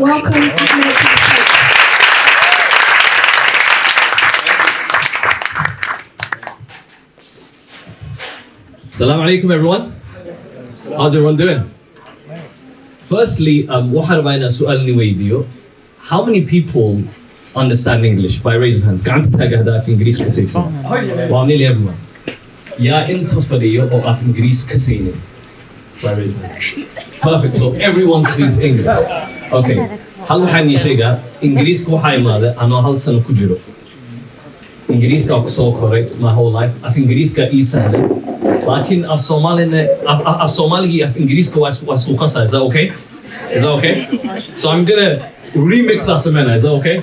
Welcome, Ahmed. Assalamu alaikum everyone. How's everyone doing? Firstly, waxaan rabaa inaan su'aal ni weydiiyo. How many people understand English? By raise of hands. Gacanta taaga haddaa af Ingiriis ka saysin. Waa nearly everyone. Yaa inta fadhiyo oo af Ingiriis ka saynin? By raise of hands. Perfect. So everyone speaks English. Okay. Hal waxaan ii sheegaa Ingiriiska waxaa imaaday anoo hal sano ku jiro. Ingiriiska ku soo koray my whole life. Af Ingiriiska ii sahlay. Laakiin af Soomaaligii af Ingiriiska waa isku qasa. Is that okay? Is that okay? So I'm gonna remix that samena. Is that okay?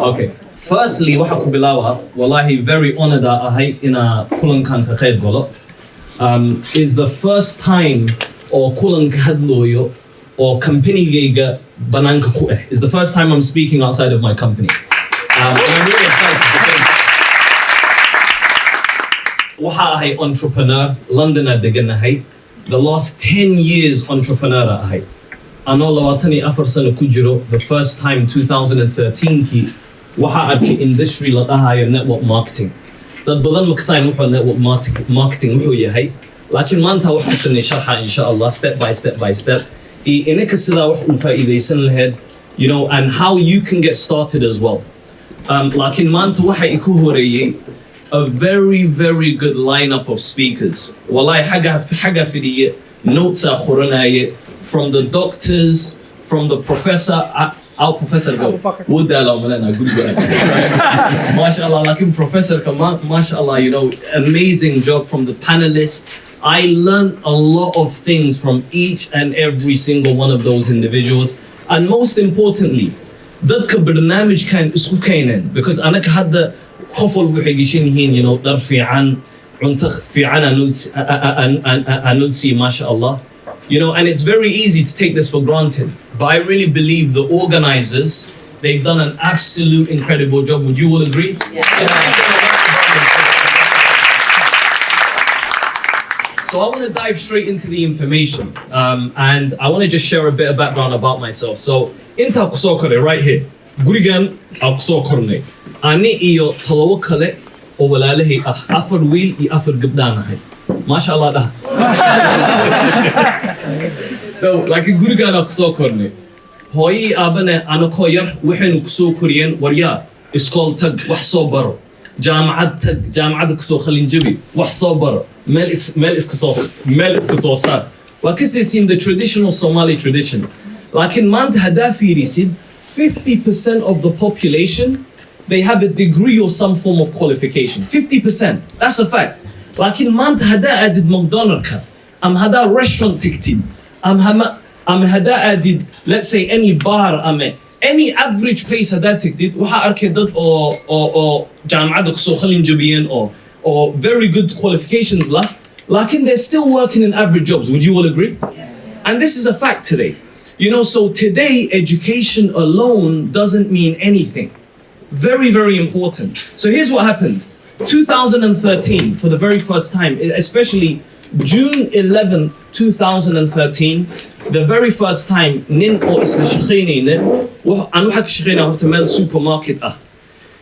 Okay. Firstly, waxaa ku bilaaba wallahi very honored ahay ina kulankan ka qayb galo. Is the first time oo kulanka hadlooyo oo companygayga banaanka ku eh. Is the first time I'm speaking outside of my company. And I'm really excited because waxaa ahay entrepreneur, London deganahay. The last 10 years entrepreneur ahay. Anoo 24 sano ku jiro, the first time 2013kii waxaa arkay industry la dhahayo network marketing. Dad badan ma kasayn wuxuu network marketing wuxuu yahay. Laakiin maanta wax kasanay sharxa insha Allah step by step. Inaka sidaa wax u faa'iidaysan lahayd, you know, and how you can get started as well. Laakiin maanta waxa iku horeeyay a very good lineup of speakers. Wallahi xaga fidiye notes qoranaya from the doctors, from the professor. Our professor go ودالا ملنا good work. MashaAllah, laakiin professor MashaAllah, you know, amazing job from the panelists. I learned a lot of things from each and every single one of those individuals. And most importantly, dadka barnaamij kan isku keenan because anaka hadda qofol waxay gashanyihiin, you know, dhar fiican, cunto fiican anulsi MashaAllah. You know, and it's very easy to take this for granted. But I really believe the organizers, they've done an absolute incredible job. Would you all agree? Yeah. So I want to dive straight into the information. And I want to just share a bit of background about myself. So, inta kusokore right here. Gurigan akusokorne. Ani iyo talawo kale o walalahi afar wiil iyo afar gabdhaanahay. MashaAllah dah. No, like gurigan akusokorne. Hooyi aabane anako yar waxaynu kusoo koriyeen waryaa iskool tag wax soo baro. Jaamacad tag jaamacada kusoo khalin jabi wax soo baro. Mel iska soo saar. Waa kasaysiin the traditional Somali tradition. Laakiin maanta haddaa fiirisid 50% of the population, they have a degree or some form of qualification. 50%. That's a fact. Laakiin maanta haddaa aadid McDonald'ka, haddaa restaurant tigtid, haddaa aadid, let's say any bar, any average place haddaa tigtid, waxaa arkay dad oo jaamacada kusoo khalin jabiyeen or very good qualifications lakin they're still working in average jobs. Would you all agree? Yeah. And this is a fact today. You know, so today education alone doesn't mean anything. Very important. So here's what happened. 2013, for the very first time, especially June 11th, 2013, the very first time, nin oo isla shaqeynayna, anu waxa ka shaqeynaa horta meel supermarket ah.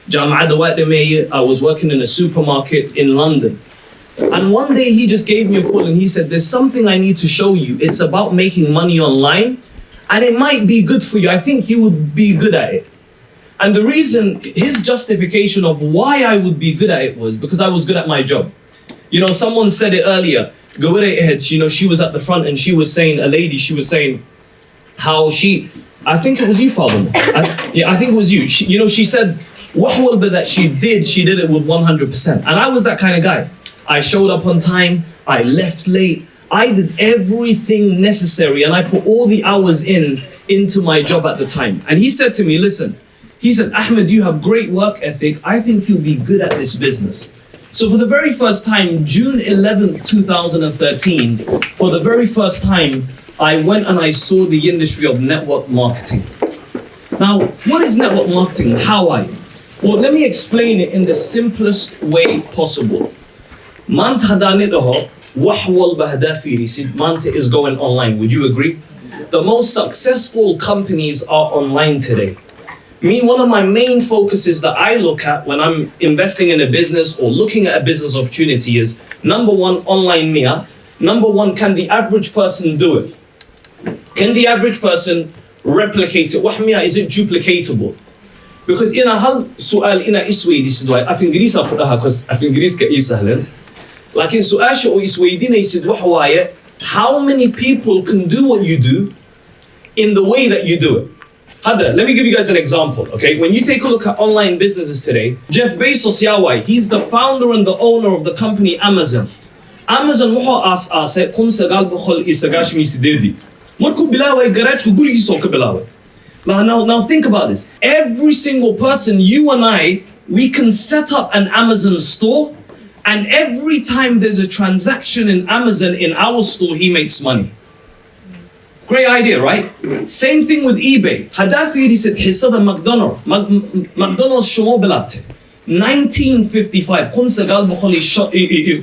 I was working in a supermarket in London. And one day he just gave me a call and he said, there's something I need to show you. It's about making money online and it might be good for you. I think you would be good at it. And the reason, his justification of why I would be good at it was because I was good at my job. You know, someone said it earlier, you know, she was at the front and she was saying, a lady, she was saying how I think it was you, Father. I think it was you. You know, she said, what that she did it with 100%. And I was that kind of guy. I showed up on time, I left late, I did everything necessary and I put all the hours into my job at the time. And he said to me, listen, he said, Ahmed, you have great work ethic. I think you'll be good at this business. So for the very first time, June 11th, 2013, for the very first time, I went and I saw the industry of network marketing. Now, what is network marketing? Well, let me explain it in the simplest way possible. Manta hadani daho, wax walba hadaa fiirisid, manta is going online. Would you agree? The most successful companies are online today. Me, one of my main focuses that I look at when I'm investing in a business or looking at a business opportunity is, number one, online Mia. Number one, can the average person do it? Can the average person replicate it? Wahmiya, is it duplicatable? Because in a hal su'al ina isweydi sidway af ingiriis ku dhaha cuz af ingiriiska ii sahlan. Laakiin su'aasha oo isweydinaysid waxa waaye, how many people can do what you do in the way that you do it? Hada, let me give you guys an example, okay? When you take a look at online businesses today, Jeff Bezos Yawai, he's the founder and the owner of the company Amazon. Amazon wuxuu aasaasay 1998 markuu bilaaway garaajka gurigiisa oo ka bilaaway. Now think about this. Every single person, you and I, we can set up an Amazon store, and every time there's a transaction in Amazon in our store, he makes money. Great idea, right? Same thing with eBay. Hadafi said حصة McDonald's شمو بلابته 1955 كون سجال بخلي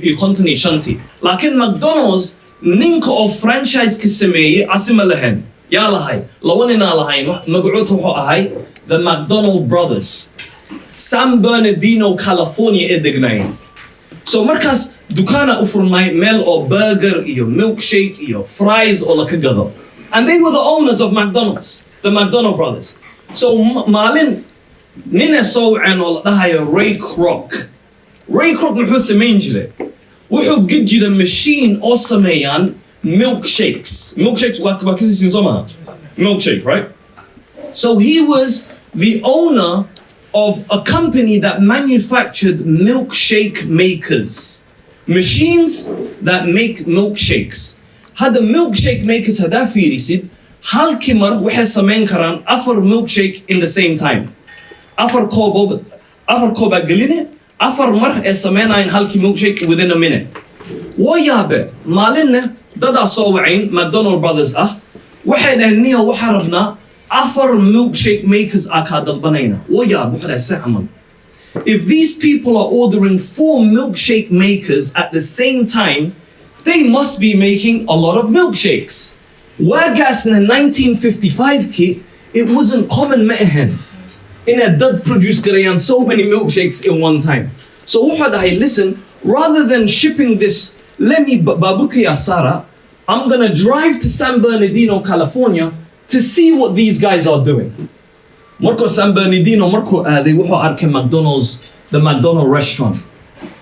يقنتني شنتي. لكن McDonald's نينك of franchise كسمية عاصمة لهن. يلا هاي لوننا لهاي مقعوته هاي the McDonald brothers. San Bernardino, California إدقناين. So مركز دكانة أفرماي ميل أو burger إيو milkshake إيو fries أو لكجذا. And they were the owners of McDonald's, the McDonald brothers. So Malin Nina so and all that Ray Kroc. Ray Kroc محو سمينجله. وحو جدي the machine or Sameeyay milkshakes. Milkshakes wakisi sinzoma. Milkshake, right? So he was the owner of a company that manufactured milkshake makers. Machines that make milkshakes. هذا milkshake makers هذا في ريسيد هل كمر وحد سمين كران أفر milkshake in the same time أفر كوبا قلينه أفر مرح سمينين هل كي milkshake within a minute ويابه مالنا دادا صوعين McDonald brothers وحد هنيه وحربنا أفر milkshake makers أكاد البنينا ويابه وحد السعمن. If these people are ordering 4 milkshake makers at the same time, they must be making a lot of milkshakes. Whereas in 1955 key, it wasn't common mehen. In a dud produce Garayan so many milkshakes in one time. So listen, rather than shipping this, let me babuki asara, I'm gonna drive to San Bernardino, California to see what these guys are doing. Marco San Bernardino, Marco they arke McDonald's, the McDonald restaurant.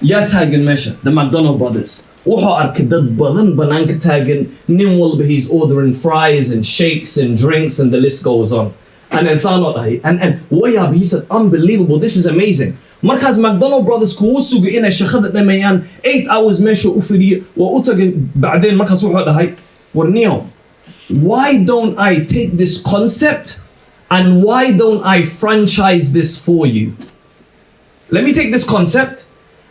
Ya tagen mesha, the McDonald brothers. Wuxuu arkay dad badan banaanka taagan, nin walba he's ordering fries and shakes and drinks and the list goes on. And then and wayab, he said, unbelievable, this is amazing. Markaas McDonald brothers kuwu sugu inay shaqada dhameeyaan 8 hours meesha u fadhiyo waa u tagay bacdeen markaas wuxuu dhahay warniyo, why don't I take this concept and why don't I franchise this for you? Let me take this concept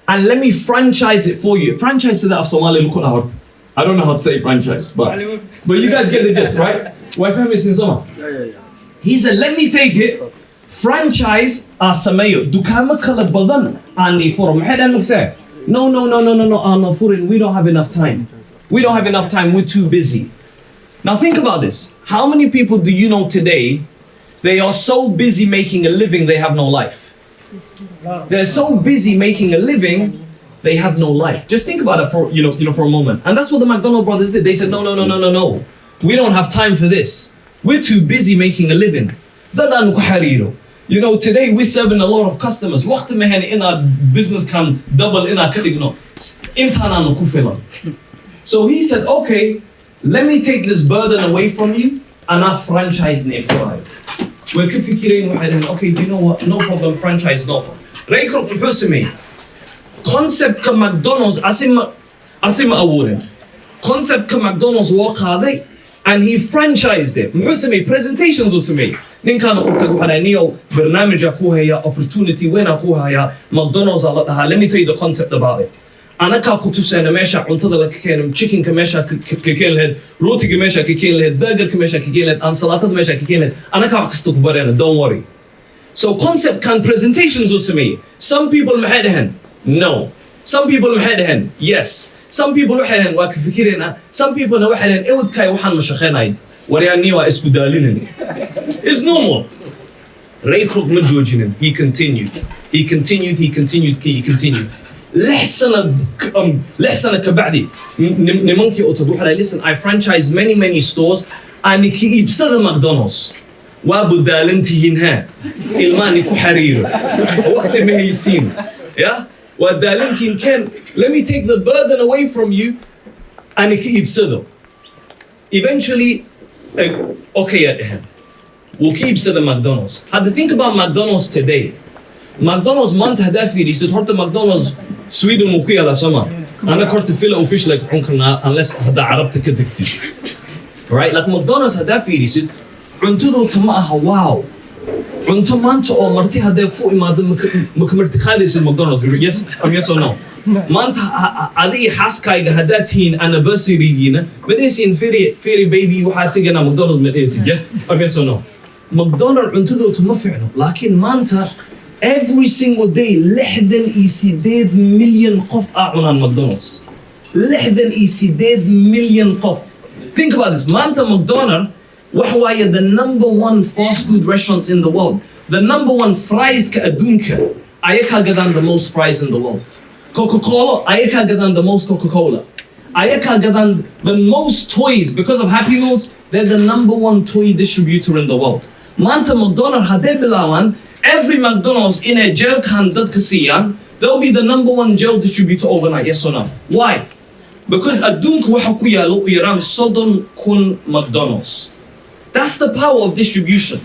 and let me franchise it for you. Franchise that AFSOOMAALI look hard. I don't know how to say franchise, but you guys get the gist, right? Why family in summer? Yeah. He said, let me take it, franchise Sameeyay. Dukama kala badan ani forum. Head and say, no, foreign. We don't have enough time. We're too busy. Now think about this. How many people do you know today? They are so busy making a living, they have no life. They're so busy making a living, they have no life. Just think about it for for a moment. And that's what the McDonald brothers did. They said, no. We don't have time for this. We're too busy making a living. Today we're serving a lot of customers. وقت ما هن in our business can double in our كده So he said, okay, let me take this burden away from you and I franchise it for you. We're كفكرين واحد okay, you know what? No problem, franchise no for. رأيكم الحسمي concept كماكدونالدز أسمى أورن concept كماكدونالدز واقع هذا and he franchised it. محسمي presentations وسمي نين كانوا أتقوا حنانيو برنامج أكوها يا opportunity وين أكوها يا ماكدونالدز على let me tell you the concept about it. أنا كاكوتو سنة ماشى عنتظر لك كان chicken كماشى ككين لهد روتي كماشى ككين لهد burger كماشى ككين لهد أن سلطة كماشى ككين لهد أنا كاكستو كبرينا don't worry. So concept can presentations وسمي. Some people محدهن no. Some people محدهن yes. Some people محدهن واقف فكرنا. Some people محدهن إود كاي وحن مشخنايد ورياني واسكودالين. It's normal. Raycrook Majojinen, he continued. لحسن كبعدي نمونكي أوتبوح على listen I franchise many stores أنا كي بسد ماكدونالدز وابو دالنتي هنا إلماني كحرير وقت ما هيسين يا ودالنتي كان let me take the burden away from you أنا كي بسده eventually okay يا إهم وكي بسد ماكدونالدز هذا think about McDonald's today ماكدونالدز ما انت هدافي لي ستحط ماكدونالدز سويدن وكي على سما انا كنت فيلا وفيش لك ممكن unless هذا عربت كده كتير right like ماكدونالدز هدافي لي ست عنتو تماها واو عنتو ما انت او مرتي هدا كو ما مكمرتي خالص ماكدونالدز yes or no ما انت هذه حاسكاي هداتين anniversary جينا بديسين فيري بيبي وحاتينا ماكدونالدز مديسي yes or no ماكدونالدز عنتو تمفعنه لكن ما انت every single day لحدن يسيداد مليون قف أعونان ماكدونالدز لحدن يسيداد مليون قف think about this ما أنت ماكدونالدز وحوايا the number one fast food restaurants in the world the number one fries كأدونك أيكا قدان the most fries in the world Coca-Cola أيكا قدان the most Coca-Cola أيكا قدان the most toys because of Happy Meals they're the number one toy distributor in the world ما أنت ماكدونالدز هدي بلاوان every McDonald's in a gel can that kasiyan, they'll be the number one gel distributor overnight, yes or no? Why? Because adunk wahakuya lo iram sodon kun McDonald's. That's the power of distribution.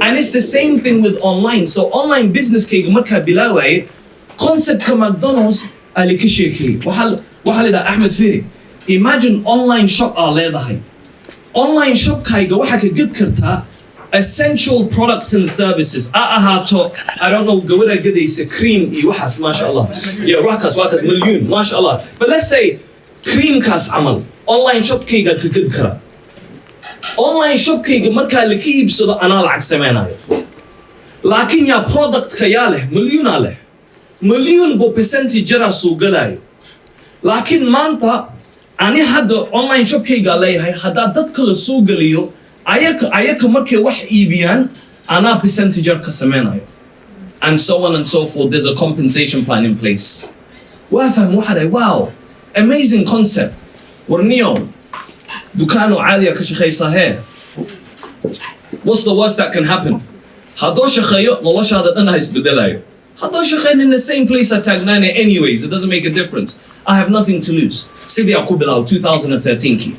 And it's the same thing with online. So online business ke marka bilaaway concept ka McDonald's ali kishiki. Wahal ida Ahmed Firi. Imagine online shop leedahay. Online shop kayga waxa ka gid karta essential products and services. I don't know, go with a cream, mashallah. Yeah, wakas, million, mashallah. But let's say cream kas amal. Online shop kega kagid kara. Online shop kega marka liki ibsada anal aksamena. Lakin ya product kayaleh, million aleh. Million bo percentage jara sugalayo. Lakin manta, ani hada online shop kega layhay, hada dadkala sugaliyo, ayaka markay wax iibiyaan ana percentage ka sameeynaayo and so on and so forth there's a compensation plan in place waa fahmo waxa wow amazing concept warniyo dukaano caadi ka shaqeysaa what's the worst that can happen hadoo shaqeeyo noloshaada dhan ha isbedelayo hadoo shaqeyn in the same place at taagnaan anyways it doesn't make a difference I have nothing to lose sidii aku bilaw 2013 ki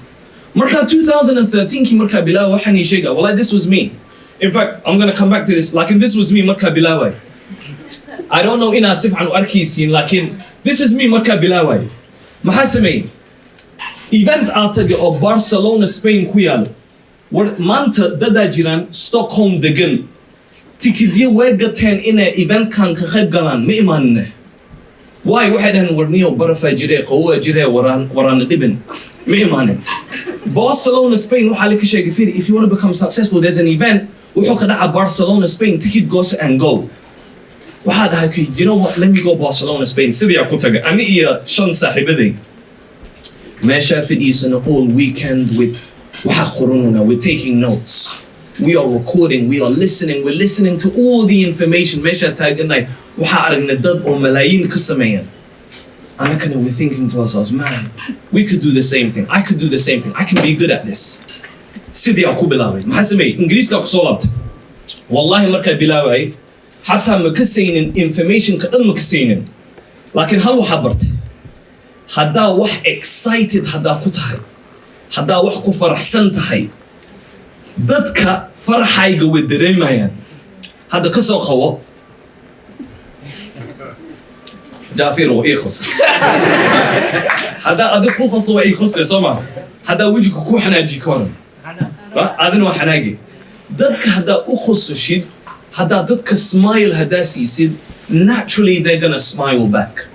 Marka 2013 ki marka bilawa waxaan sheega wallahi this was me in fact I'm going to come back to this like this was me marka bilawa I don't know ina sif aan arkaysiin laakiin this is me marka bilawa maxaa sameeyay event aataga oo Barcelona Spain ku yaalo war maanta dada jiraan Stockholm degan tikidyo way gateen ina event kan ka qayb galaan ma imaanne why waxay dhahan warniyo barafa jirey qawa jirey waraan dhibin ma imaanne Barcelona, Spain, if you want to become successful, there's an event. Barcelona, Spain, ticket goes and go. You know what? Let me go Barcelona, Spain. All weekend we're taking notes. We are recording, we are listening, we're listening to all the information. And we're thinking to ourselves, man, we could do the same thing. I could do the same thing. I can be good at this. Sidi aku bilaaway. Maxaa sameeyay? Ingiriiska ku soo laabtay. Wallahi markaa bilaaway, hatta ma ka saynin information ka dhan ma ka saynin. Laakiin hal waxa bartay. Haddaa wax excited haddaa ku tahay. Haddaa wax ku faraxsan tahay. Dadka farxayga way dareemayaan. Hadda ka soo qawo. جافير وإيخص هذا أذكر كل خصله وإيخص لسمع هذا وجهك كو حناجي كون هذا نوع حناجي ذاتك هذا أخص شيء هذا ذاتك smile هذا سيسيد naturally they're gonna smile back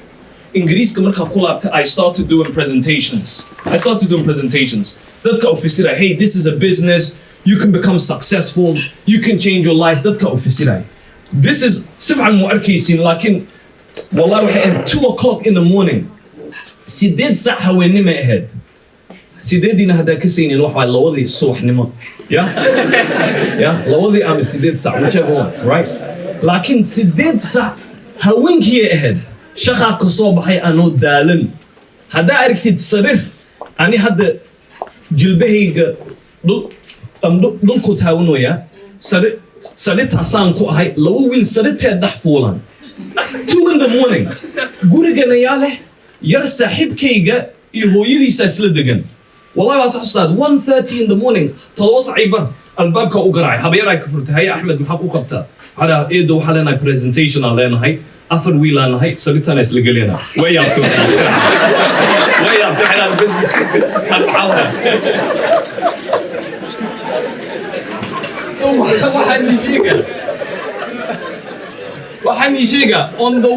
إنجليز كمركا كلها I started doing presentations ذاتك أوفيسيرا hey this is a business you can become successful you can change your life ذاتك أوفيسيرا this is سبعة مؤركيسين لكن والله at 2 o'clock in the morning سيديد ساعة وينما ahead sideedina haddaa ka saynin wax waa lawadii subaxnimo ya lawadii ama sideed sac whichever one right laakiin sideed sac haweenkii ahayd shaqaa ka soo baxay anoo daalan haddaa aragtid sarir ani hadda jilbahayga dhulku taawanooyaa sarirtaasaan ku ahay laba wiil sarirteed dhex fuulan 2 in the morning gurigana yaa leh yar saaxiibkayga iyo hooyadiisa isla degan wallahi waa sax ustaad 1:30 in the morning todoba saac bar albaabka u garaacay habeeray ka furtay hay Ahmed maxaa ku qabtaa hada eedo waxa leenahay presentation aan leenahay afar wiil aan nahay sarirtana isla galena way yaabto xalaal business kan maxaa so waxaan sheega on the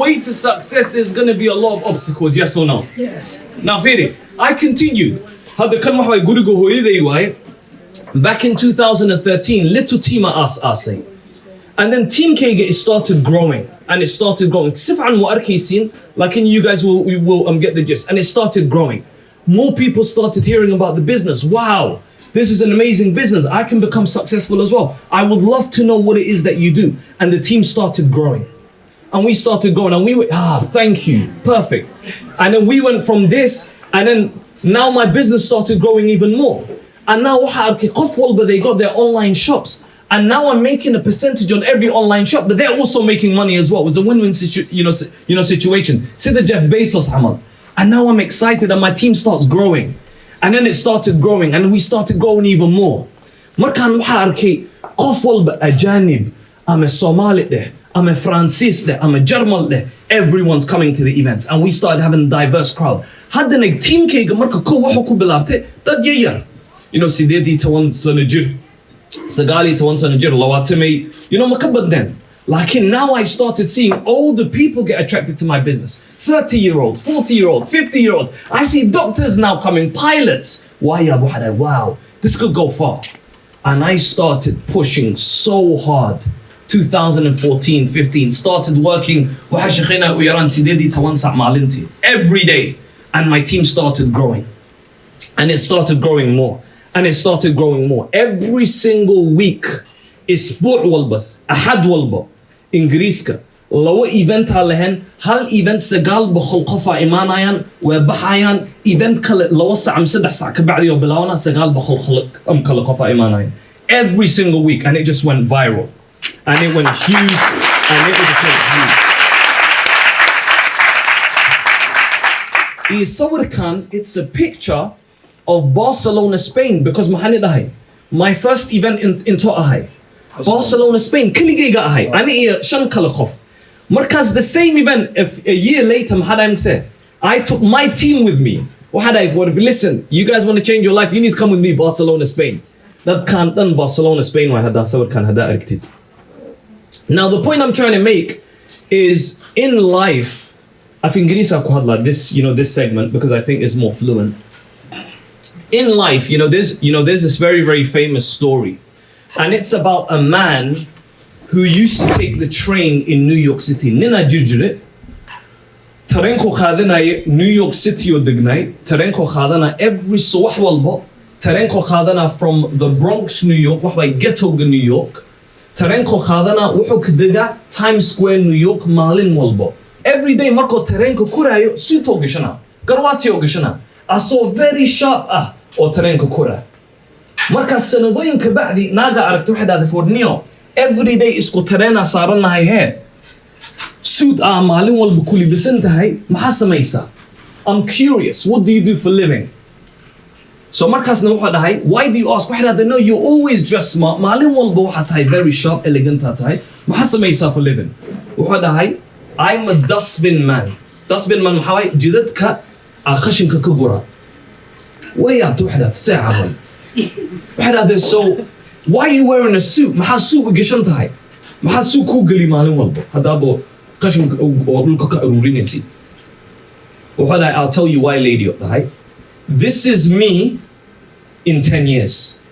way to success there's going to be a lot of obstacles yes or no Yes. now Firi I continued hada kan wax way guriga hooyaday waaye back in 2013 little team asay and then team kayga started growing sifan mu arkaysin like you guys will get the gist and it started growing more people started hearing about the business wow this is an amazing business I can become successful as well I would love to know what it is that you do and the team started growing and we started going and we were thank you perfect and then we went from this and then now my business started growing even more and now they got their online shops and now I'm making a percentage on every online shop but they're also making money as well. It was a win-win situation see the Jeff Bezos Ahmed and now I'm excited and my team starts growing and then it started growing and we started growing even more markaan waxa arkay qof walba ajanib ama Somali deh ama Francis deh ama German deh everyone's coming to the events and we started having a diverse crowd haddana teamkayga marka ko waxa ku bilaabtay dad yar sideedii 10 sano jir sagaali 10 sano jir lawaatay ma ka badnaan laakiin now I started seeing all the people get attracted to my business 30-year-olds 40-year-olds 50-year-olds I see doctors now coming pilots wow this could go far and I started pushing so hard 2014-15 started working every day and my team started growing and it started growing more every single week اسبوع والبس احد والبا انجليزكا لو ايفنت لهن هل ايفنت سجال بخلقفا ايمانايان وبحايان ايفنت كل لو ساعه 3 ساعه كبعدي وبلاونا سجال بخلق خلقفا ايمانايان every single week and it just went viral and it went huge يصور كان it's a picture of Barcelona Spain because my first event in To'ahay Barcelona Spain كليجا أهاي أنا شن كلخف مركز the same event if a year later I took my team with me listen you guys want to change your life you need to come with me Barcelona Spain that can't done Barcelona Spain now the point I'm trying to make is in life I think this this segment because I think it's more fluent in life there's this very very famous story and it's about a man who used to take the train in New York City nina jirjire tarenko khadana New York City odignay tarenko khadana every subax walba tarenko khadana from the Bronx New York wax way ghetto New York tarenko khadana wuxuu ka daga Times Square New York maalin walba every day marko tarenko kurayo suito gashana garwaati gashana aso very sharp oo tarenko kura marka sanadooyinka bacdi naaga aragto waxaad fordniyo every day isku tareena saaranahay suit maalin walba ku libisan tahay maxaa samaysaa I'm curious what do you do for living so markaasna wuxuu dhahay why do you ask waxaad no you always dress smart maalin walba waxaad tahay very sharp elegant tahay maxaa samaysaa for living wuxuu dhahay I'm a dustbin man maxaa way jidadka qashinka ka gura way aad waxaad saacadan so why are you wearing a suit maxaa suit gashan tahay maxaa suit ku gali maalin walba hadaba qashinka oo dhulka ka aruurinaysi I'll tell you why lady this is me in 10 years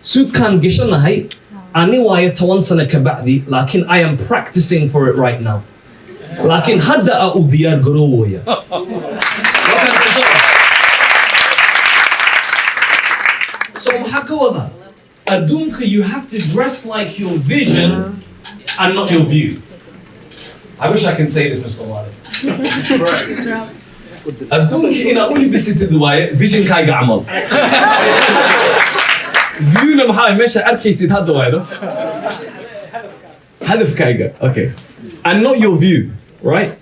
suit kan gashanahay ani waayo 10 sano ka bacdi laakiin I am practicing for it right now laakiin hadda u diyaar garowaya كوضع أدونك you have to dress like your vision and not your view. I wish I can say this in Somali. أدونك إن أقول بست دواية vision كاي عمل. view نمحاي ماشي أركي سيد هذا دواية. هدف كايجا. Okay. And not your view, right?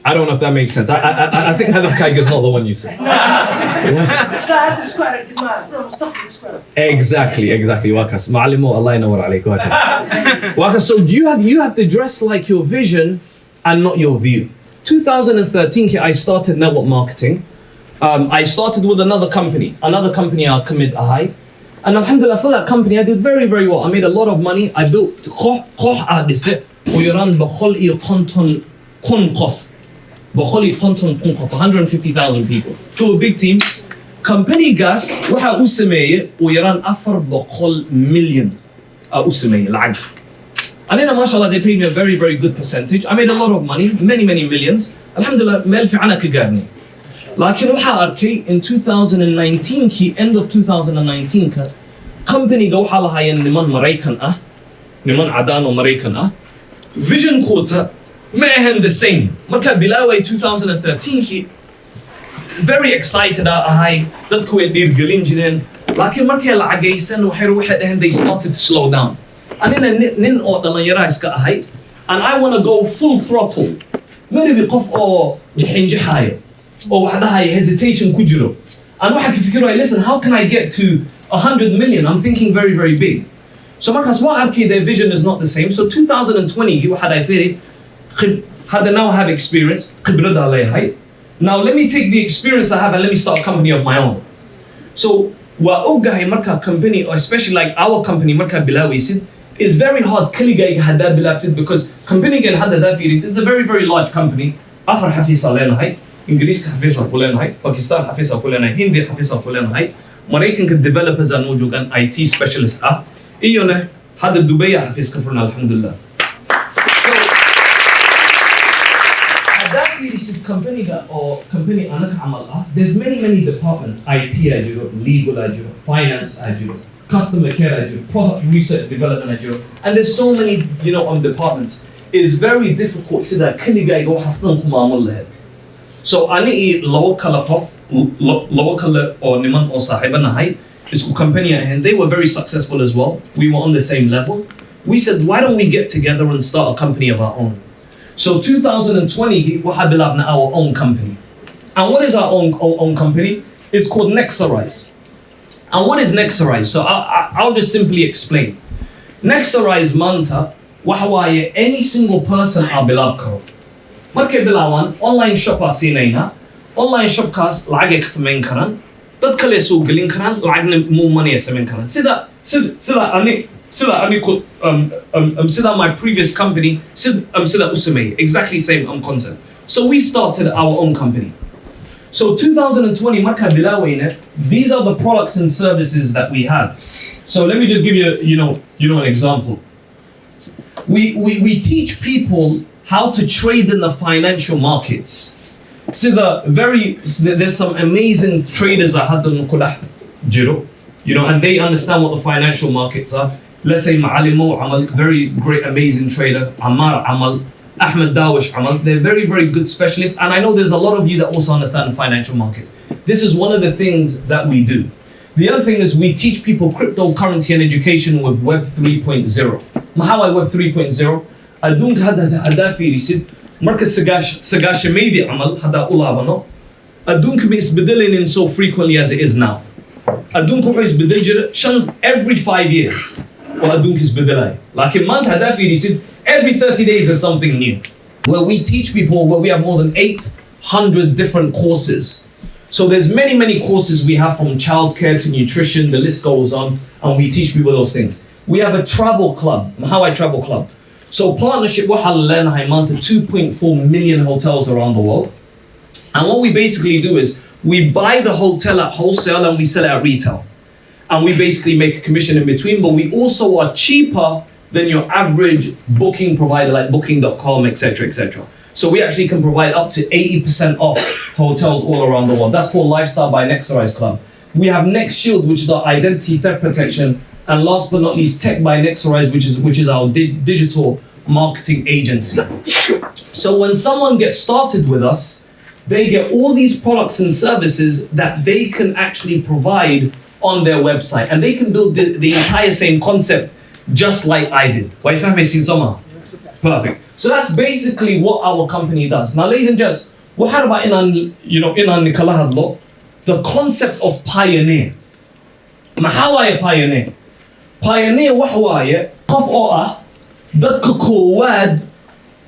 I don't know if that makes sense. I think هدف كايجا is not the one you said. Exactly. واكس معلمو الله ينور عليك واكس. So you have to dress like your vision and not your view. 2013 I started network marketing. I started with another company I committed a high. And alhamdulillah for that company I did very well. I made a lot of money. I built قح أديسة ويران بخلي قنطن كنقف 150,000 people. To a big team. Company gas وحا سمية ويران أفر بقول مليون سمية العقد. And then mashallah they paid me a very good percentage. I made a lot of money, many millions. Alhamdulillah ما في عنا كجارني. لكن وحا أركي in 2019 كي end of 2019 كا company جو حالها هاي نمان مريكان نمان عدان ومريكان vision quota ما هن the same. مركا بلاوي 2013 كي very excited هاي dadku way dhiirgelin jireen laakiin markay lacagaysan waxay dhahan they started to slow down. anina nin oo dhalinyaro iska ahay and I want to go full throttle. maybe qof oo jaxinjaxayo oo wax dhahay hesitation ku jiro and waxa ka fikiro listen how can I get to 100 million. I'm thinking very big. So markaas waa arkay their vision is not the same. So 2020 waxa ay fiiri hada now have experience khibrada leeyahay. Now let me take the experience I have and let me start a company of my own. So wa ogahay marka company or especially like our company marka bilaawisid is very hard kaligayga hada bilaabtid because company gan hada dafirid it's a very large company. afar xafiis leenahay ingiriiska xafiis ku leenahay Pakistan xafiis ku leenahay Hindi xafiis ku leenahay Maraykanka developers aan joogan IT specialist iyona hada Dubai xafiis ka furna alhamdulillah. Company أنا كعمل there's many departments. IT legal finance customer care product research development and there's so many departments. It's very difficult to that كل جاي جو حصلهم معمول له. So أنا local or نمان أو صاحبنا هاي اسمه company and they were very successful as well. We were on the same level. We said why don't we get together and start a company of our own. So 2020 we had our own company. And what is our own company? It's called Nexarize. And what is Nexarize? So I'll just simply explain. Nexarize manta wahawaye any single person BILAABI. Markii bilaawan online shop siinayna. Online shop kaas lacag ka sameyn karaan. Dad kale soo gelin karaan lacagna money sameyn karaan. Sida my previous company sida Sameeyay exactly same concept. So we started our own company. So 2020 marka bilaawayna these are the products and services that we have. So let me just give you an example. We teach people how to trade in the financial markets. There's some amazing traders that had and they understand what the financial markets are. Let's say Ma'alimo Amal, very great, amazing trader. Ammar Amal, Ahmed Amal. They're very good specialists. And I know there's a lot of you that also understand the financial markets. This is one of the things that we do. The other thing is we teach people cryptocurrency and education with Web 3.0. How Web 3.0? Adunk hada fiirisid marka sagaashameydii camal hada u laabano adduunka ma isbedelaynin so frequently as it is now. Adduunka wuxuu isbedel jiray every 5 years. Or adduunka isbedelay. Laakiin maanta hada fiirisid every 30 days there's something new. Where we teach people where we have more than 800 different courses. So there's many courses we have from childcare to nutrition, the list goes on, and we teach people those things. We have a travel club, Mahawai Travel Club. So partnership with 2.4 million hotels around the world. And what we basically do is we buy the hotel at wholesale and we sell it at retail. And we basically make a commission in between, but we also are cheaper than your average booking provider like booking.com, etc. So we actually can provide up to 80% off hotels all around the world. That's called Lifestyle by Nexarize Club. We have Next Shield, which is our identity theft protection. And last but not least, Tech by Next Horizon, which is our digital marketing agency. So when someone gets started with us, they get all these products and services that they can actually provide on their website. And they can build the entire same concept just like I did. Why you have seen summer? Perfect. So that's basically what our company does. Now, ladies and gents, what about in Nicola the concept of pioneer? How are you pioneer? Pioneer وحواية قف أو دتك كواد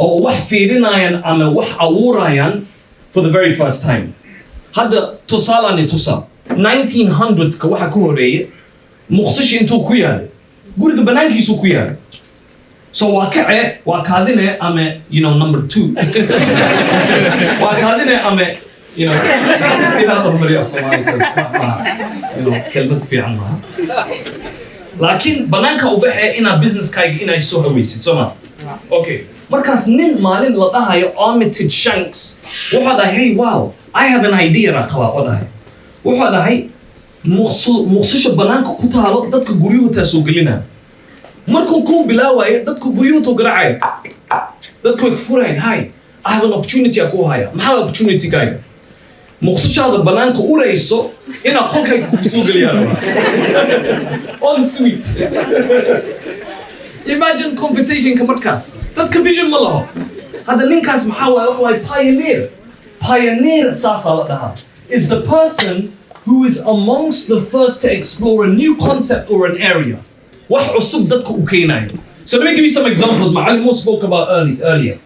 أو وح فيرنايان أما وح أورايان for the very first time. هذا تصالني تصال 1900 كوح كوري مخصش إنتو كويا قولك بنانكي سو كويا so واقع وكادنا أما number 2 وكادنا أما إلى هذا المريض صومالي كلمة في عنها لكن بنانك وبحي إنا business كاي إنا يسوها ويسي سوما okay مركز نين مالين لدها يا Armitage Shanks وهذا هي واو I have an idea رقوا هذا وهذا هي مخصوص بنانك كتها لدك قريو تسوق لنا مركون كون بلاوي دتك قريو تقرعي دتك يكفورين هاي I have an opportunity أكو هاي ما هذا opportunity كاي مخصوص هذا بنانك أوريسو إنا قل كاي كسوق لي on sweet imagine conversation كمركز دتك vision ملاه هذا لينكاس محاول هو pioneer ساسا لدها is the person who is amongst the first to explore a new concept or an area. So let me give you some examples. Ma'alimu spoke about earlier.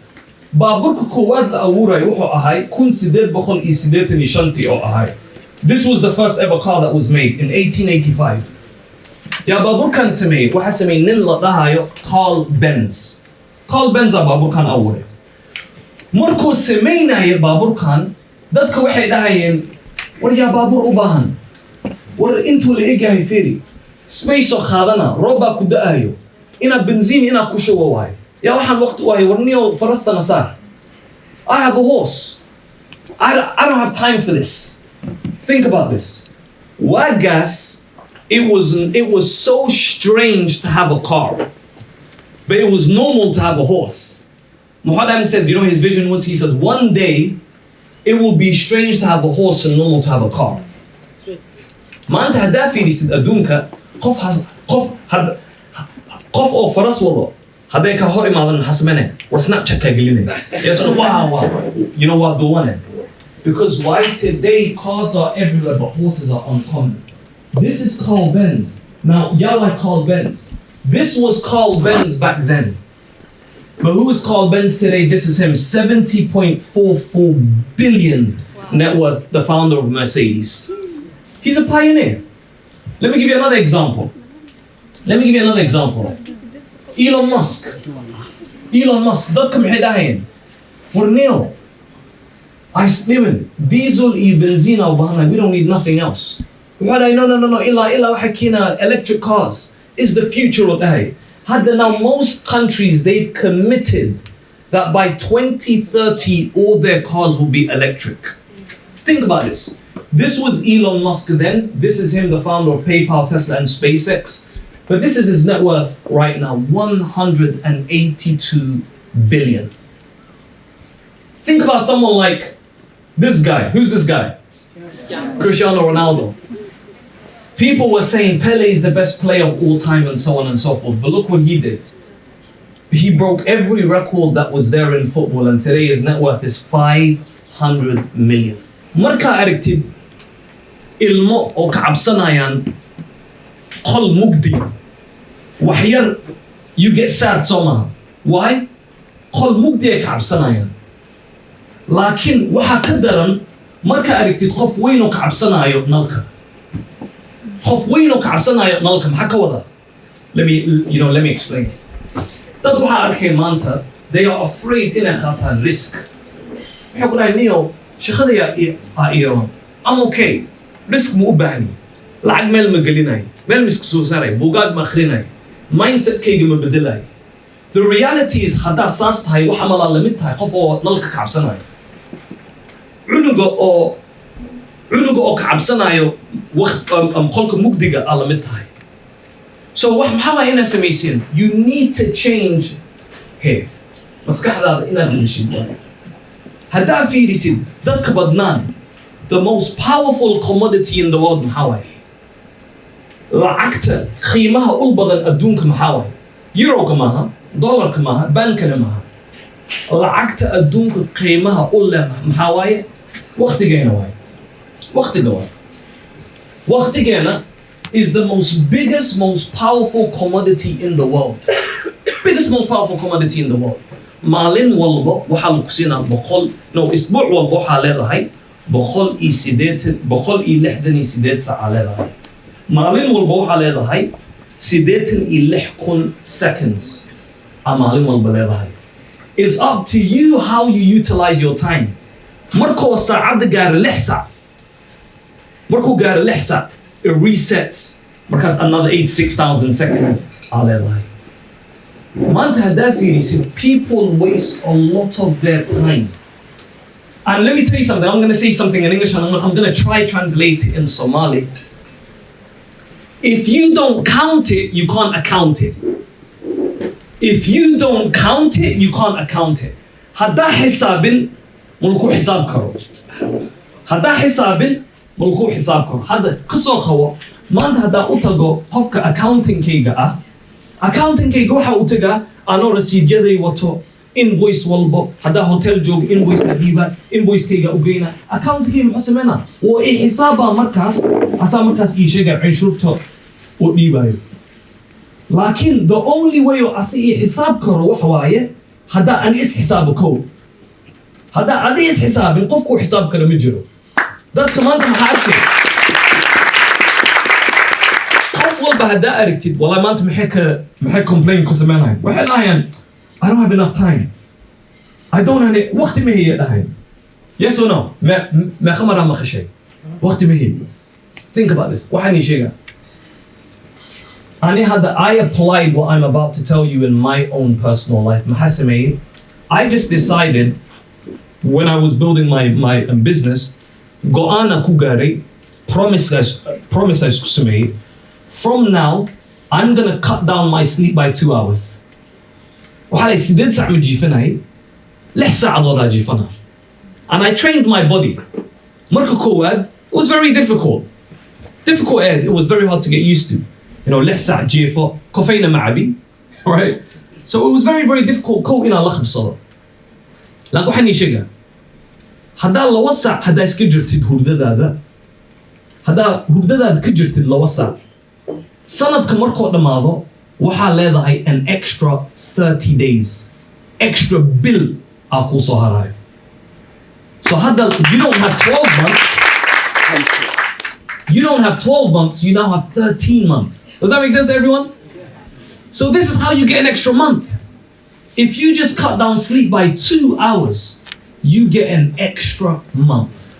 This was the first ever car that was made in 1885. Ya babur kan Sameeyay, waxa Sameeyay nin la dhahayo Carl Benz. Carl Benz babur kan awure. Markuu sameynaya babur kan dadka waxay dhahayeen war ya babur u baahan. War intuu la egahay firi. Space oo qaadana rooba ku da'ayo. Ina benzin ina ku shubo waay. Ya waxaan waqti u hay warniyo farasta nasaar. I have a horse. I don't have time for this. Think about this. Wagas it was so strange to have a car, but it was normal to have a horse. Muhammad said, you know his vision was, he said, one day it will be strange to have a horse and normal to have a car. ما أنت هدافي لسد أدونك قف أو فرس والله هذاك هوري ما ظن حسمنه وسناب شات كقلنا yes wow you know what do one because why today cars are everywhere but horses are uncommon. This is Carl Benz. Now, y'all like Carl Benz. This was Carl Benz back then. But who is Carl Benz today? This is him, 70.44 billion net worth, the founder of Mercedes. He's a pioneer. Let me give you another example. Elon Musk. Dadka maxay dhahayeen warniyo diesel iyo benzin u baahanay, we don't need nothing else. No, illa waxa keena electric cars is the future of the now most countries they've committed that by 2030 all their cars will be electric. Think about this. This was Elon Musk then. This is him, the founder of PayPal, Tesla, and SpaceX. But this is his net worth right now, 182 billion. Think about someone like this guy. Who's this guy? Cristiano Ronaldo. People were saying Pele is the best player of all time and so on and so forth. But look what he did. He broke every record that was there in football, and today his net worth is 500 million. Marka aragtid ilmo oo kacabsanayan qol mugdi waxyar you get sad somehow. Why? Qol mugdi ay kacabsanayan. Laakiin waxa ka daran marka aragtid qof weyn oo kacabsanayo nalka. Qof weyn oo kacabsanayo nalka maxaa ka wada? Let me explain. Dad waxa arkay maanta they are afraid inay qaataan risk. Waxa ku dhahay niyo shaqada iyo I'm okay. Risk mu u baahni. Lacag meel ma gelinay. Meel misk soo saaray. Buugaag ma akhrinay. Mindset kayga ma bedelay. The reality is haddaa saas tahay waxa malaa la mid tahay qof oo nalka kacabsanayo. Cunuga oo cunuga oo ka cabsanayo qolka mugdiga alla mid tahay. So wax maxaa waay inaad samaysin? You need to change here. maskaxdaada inaad gudashid. haddaa fiirisid dadka badnaan, the most powerful commodity in the world maxaa waay? lacagta qiimaha u badan adduunka maxaa waay? Euro-ka maaha, dollarka maaha, baankana maaha. lacagta adduunka qiimaha u leh maxaa waaye? waqtigeena waaye. waqtiga waaye. waqtigeena is the biggest, most powerful commodity in the world. biggest, most powerful commodity in the world. maalin walba waxaa lagu siinaa isbuuc walba waxaa leedahay 168 saaca leedahay. maalin walba waxaa leedahay 86,000 seconds aa maalin walba leedahay. It's up to you how you utilize your time. markoo saacadda gaaro 6 saac, markuu gaaro 6 saac, it resets. markaas another 86,000 seconds aa leedahay. maanta haddaa fiirisid, people waste a lot of their time. And let me tell you something. I'm going to say something in English and I'm going to try translate it in Somali. If you don't count it, you can't account it. If you don't count it, you can't account it. Hadda hisabin, mulku hisab karo. Hadda hisabin, mulku hisab karo. Hadda kasoo qawo, maanta hadda u tago qofka accounting-kayga ah, accounting-kayga waxa u tagaa anoo rasiidyaday wato, invoice walbo, hadda hotel joog invoice dhiiba, invoice-kayga u geyna. Accounting-kayga muxuu sameynaa? Waa i xisaaba markaas, asaa markaas ii sheega canshuurta u dhiibayo. laakiin the only way oo asi ii xisaab karo waxa waaye haddaa ani is xisaabo kow. haddaa adi is xisaabin qofkuu xisaab kale ma jiro. dadka maanta maxaa arkay? qof walba haddaa aragtid, wallahi maanta maxay complain ku sameynayaan? waxay lahayaan I don't have enough time. I don't have waqti ma haya dhahayn. Yes or no? meeqa maraa maqashay? waqti ma haya. Think about this. waxaan ii sheegaa. I applied what I'm about to tell you in my own personal life. Sameeyay, I just decided when I was building my business, go'aana ku gaaray, promise I sameeyay, from now I'm going to cut down my sleep by 2 hours. waxaa 8 saac ma jiifanay, 6 saacadood aa jiifana. And I trained my body. marka koowaad, it was very difficult. It was very hard to get used to. You know, 6 saac jiifo, kofayna ma cabi, right? So it was very, very difficult kow inaan la qabsado. laakiin waxaan ii sheegaa, haddaa 2 saac haddaa iska jirtid hurdadaada, haddaa hurdadaada ka jirtid 2 saac, sanadka markoo dhammaado waxaa leedahay an extra 30 days, extra bill aa kuu soo harayo. So hadda you don't have 12 months. You don't have 12 months, you now have 13 months. Does that make sense to everyone? So this is how you get an extra month. If you just cut down sleep by 2 hours, you get an extra month.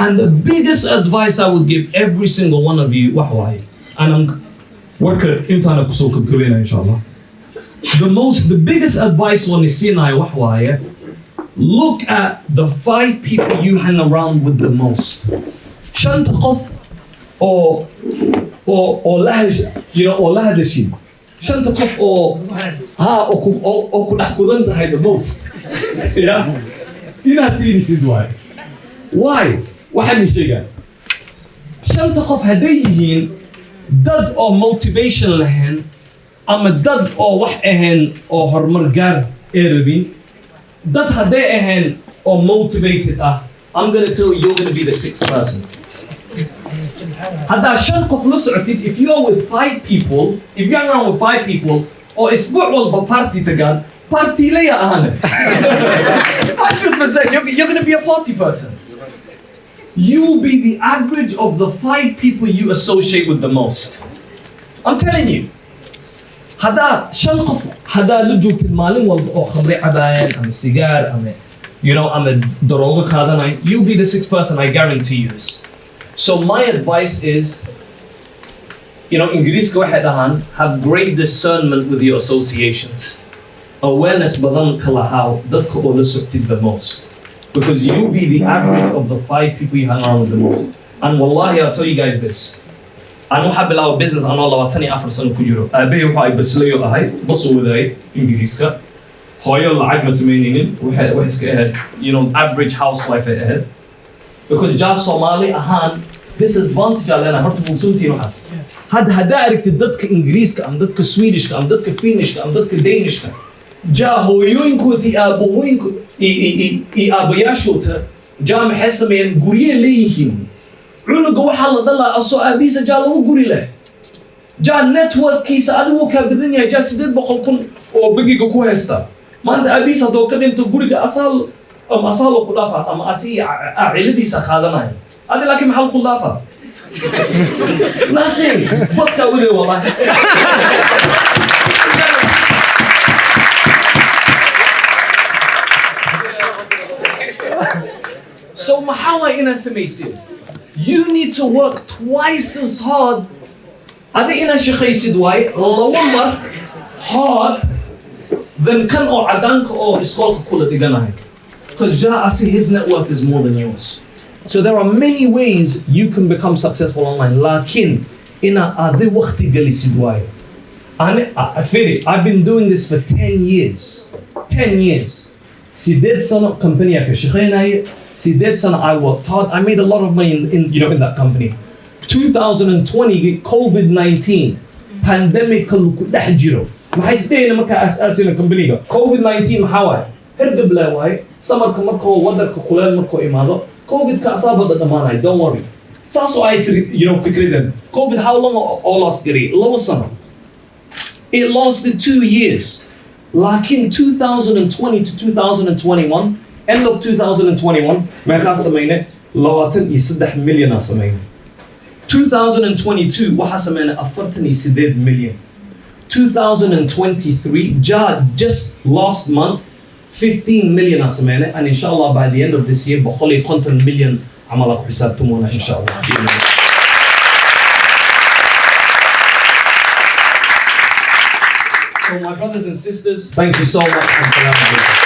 And the biggest advice I would give every single one of you, wahwai, and I'm working intana kusoka kulena inshallah. The biggest advice on isinai wahwai, look at the 5 people you hang around with the most. shanta qof oo la hadashid, shanta qof oo ku dhex kudan tahay the most. yeah, inaad fiirisid waay. Why? waxaan ii sheegaa, shanta qof hadday yihiin dad oo motivation lahayn ama dad oo wax ahayn oo horumar gaar ee rabin, dad hadday ahayn oo motivated ah, I'm going to tell you, you're going to be the 6th person. haddaa 5 qof la socotid, if you are with 5 people, if you are around with 5 people, oo isbuuc walba party tagaan, party laya ahana. 100%, you're going to be a party person. You will be the average of the 5 people you associate with the most. I'm telling you. haddaa 5 qof haddaa la joogtid maalin walba oo khamri cabaayaan ama sigaar ama ama daroogo qaadanayn, you'll be the 6th person, I guarantee you this. So my advice is, Ingiriiska waxay dhahaan, have great discernment with your associations. Awareness badan ka lahaw dadka oo la soctid the most. because you'll be the average of the 5 people you hang around with the most. And wallahi, I'll tell you guys this. أنا حاب لو business أنا الله وطني أفر سنة كجرو أبيه وحاي بس ليه هاي بصوا ذاي إنجليزك هاي الله عاد مسمينين وحس كأهد you know average housewife أهد because جا Somali أهان disadvantage علينا هرت بوصلتي نحس هدارك تدتك إنجليزك أم دتك سويدشك أم دتك فينشك أم دتك دينشك جا هويوينكو تي أبوينكو إي أبياشوته جا محسن من قرية ليهم عنق وحلا دلا أصو أبيسا جا لو قري له جا نتورك كيسا أدو كابدنيا جا سيدت بقول كن أو بقي كوكو هستا ما أنت أبيسا دو كدين تقولي أصل أم أصالو قلافة أم أسي عيلدي سخالنا هذا لكن محل قلافة nothing بس كاوذي والله so محاوى إنا سميسين you need to work twice as hard. I think إنا شخيسي دواي لو مر hard than كان أو عدانك أو إسقالك كله تجناه. Because I see his network is more than yours. So there are many ways you can become successful online. لكن إنا أذي وقت جالسي دواي. I feel it. I've been doing this for 10 years. 10 years. سيدت سنة company كشخيناي. سيدت سنة I worked hard. I made a lot of money in that company. 2020 COVID-19 pandemic كله كده حجرو. ما حيستين ما كأساسين الكمباني COVID-19 محاوي. هرب بلا واي. سمر كمركو ودر كقلال مركو إمادة. COVID كأصابة ضمانة. Don't worry. So I فكري them. COVID how long all last year? Long summer. It lasted 2 years. لكن 2020 to 2021 end of 2021 ما كان سمينا لواتن يسدح مليون سمينا 2022 واحد سمينا أفرتني سدد مليون 2023 just last month 15 مليون سمينا and إن شاء الله by the end of this year بخلي كونتن مليون عملك حساب تمونا إن شاء الله. So my brothers and sisters, thank you so much for collaborating.